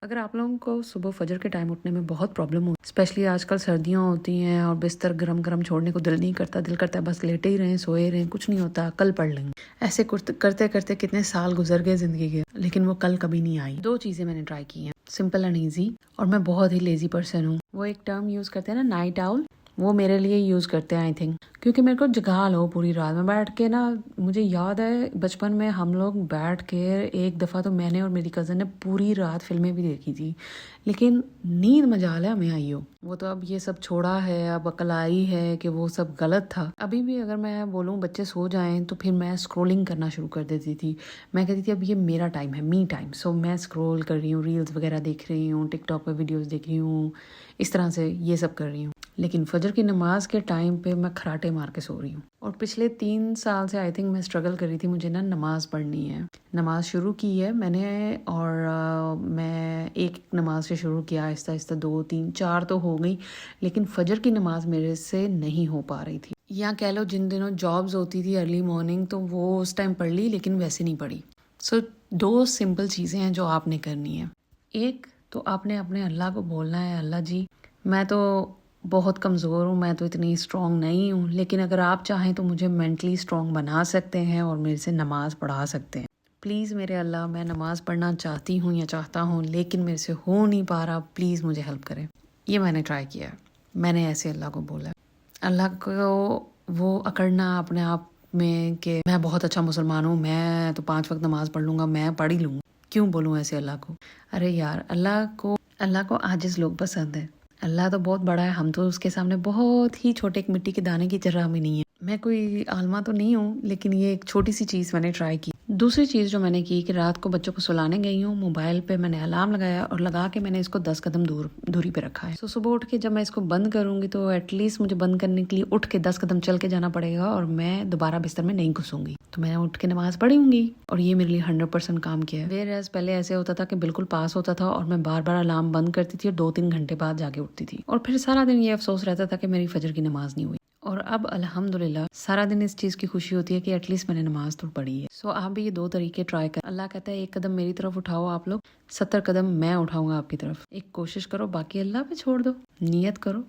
اگر آپ لوگوں کو صبح فجر کے ٹائم اٹھنے میں بہت پرابلم ہو، اسپیشلی آج کل سردیاں ہوتی ہیں اور بستر گرم گرم چھوڑنے کو دل نہیں کرتا، دل کرتا ہے بس لیٹے ہی رہیں، سوئے رہیں، کچھ نہیں ہوتا، کل پڑھ لیں گے، ایسے کرتے کرتے کتنے سال گزر گئے زندگی کے، لیکن وہ کل کبھی نہیں آئی۔ دو چیزیں میں نے ٹرائی کی ہیں، سمپل اینڈ ایزی، اور میں بہت ہی لیزی پرسن ہوں۔ وہ ایک ٹرم یوز کرتے ہیں نا، نائٹ آؤل، وہ میرے لیے یوز کرتے ہیں آئی تھنک، کیونکہ میرے کو جگا لو پوری رات میں بیٹھ کے نا۔ مجھے یاد ہے بچپن میں ہم لوگ بیٹھ کے ایک دفعہ تو میں نے اور میری کزن نے پوری رات فلمیں بھی دیکھی تھی، لیکن نیند مجال ہے ہمیں آئی ہو۔ وہ تو اب یہ سب چھوڑا ہے، اب عقل آئی ہے کہ وہ سب غلط تھا۔ ابھی بھی اگر میں بولوں بچے سو جائیں تو پھر میں اسکرولنگ کرنا شروع کر دیتی تھی۔ میں کہتی تھی اب یہ میرا ٹائم ہے، می ٹائم، سو میں اسکرول کر رہی ہوں، ریلز وغیرہ دیکھ رہی ہوں، ٹک ٹاک پہ ویڈیوز دیکھ رہی ہوں، اس طرح سے یہ سب کر رہی ہوں۔ لیکن فجر کی نماز کے ٹائم پہ میں کھراٹے مار کے سو رہی ہوں، اور پچھلے 3 سال سے آئی تھنک میں اسٹرگل کر رہی تھی، مجھے نا نماز پڑھنی ہے۔ نماز شروع کی ہے میں نے، اور میں ایک نماز سے شروع کیا، آہستہ آہستہ 2 3 4 تو ہو گئی، لیکن فجر کی نماز میرے سے نہیں ہو پا رہی تھی۔ یا کہہ لو جن دنوں جابز ہوتی تھی ارلی مارننگ تو وہ اس ٹائم پڑھ لی، لیکن ویسے نہیں پڑھی۔ سو 2 سمپل چیزیں ہیں جو آپ نے کرنی ہے۔ ایک تو آپ نے اپنے اللہ کو بولنا ہے، اللہ جی میں تو بہت کمزور ہوں، میں تو اتنی اسٹرانگ نہیں ہوں، لیکن اگر آپ چاہیں تو مجھے مینٹلی اسٹرانگ بنا سکتے ہیں اور میرے سے نماز پڑھا سکتے ہیں۔ پلیز میرے اللہ، میں نماز پڑھنا چاہتی ہوں یا چاہتا ہوں، لیکن میرے سے ہو نہیں پا رہا، پلیز مجھے ہیلپ کریں۔ یہ میں نے ٹرائی کیا ہے، میں نے ایسے اللہ کو بولا ہے۔ اللہ کو وہ اکڑنا اپنے آپ میں کہ میں بہت اچھا مسلمان ہوں، میں تو 5 وقت نماز پڑھ لوں گا، میں پڑھ ہی لوں گا، کیوں بولوں ایسے اللہ کو؟ ارے یار، اللہ کو عاجز لوگ پسند ہیں۔ اللہ تو بہت بڑا ہے، ہم تو اس کے سامنے بہت ہی چھوٹے، ایک مٹی کے دانے کی طرح بھی نہیں ہے۔ میں کوئی عالمہ تو نہیں ہوں، لیکن یہ ایک چھوٹی سی چیز میں نے ٹرائی کی۔ دوسری چیز جو میں نے کی کہ رات کو بچوں کو سلانے گئی ہوں، موبائل پہ میں نے الارم لگایا اور لگا کے میں نے اس کو 10 قدم دوری پہ رکھا ہے۔ سو صبح اٹھ کے جب میں اس کو بند کروں گی تو ایٹ لیسٹ مجھے بند کرنے کے لیے اٹھ کے 10 قدم چل کے جانا پڑے گا، اور میں دوبارہ بستر میں نہیں گھسوں گی، تو میں اٹھ کے نماز پڑھی ہوں گی، اور یہ میرے لیے 100% کام کیا ہے۔ ویئر پہلے ایسے ہوتا تھا کہ بالکل پاس ہوتا تھا اور میں بار بار الارم بند کرتی تھی اور 2 3 گھنٹے بعد جا کے اٹھتی تھی، اور پھر سارا دن یہ افسوس رہتا تھا کہ میری فجر کی نماز نہیں ہوئی۔ اور اب الحمدللہ سارا دن اس چیز کی خوشی ہوتی ہے کہ ایٹ لیسٹ میں نے نماز تو پڑھی ہے۔ سو آپ بھی یہ 2 طریقے ٹرائی کریں۔ اللہ کہتا ہے 1 قدم میری طرف اٹھاؤ آپ لوگ، 70 قدم میں اٹھاؤں گا آپ کی طرف۔ ایک کوشش کرو، باقی اللہ پہ چھوڑ دو، نیت کرو۔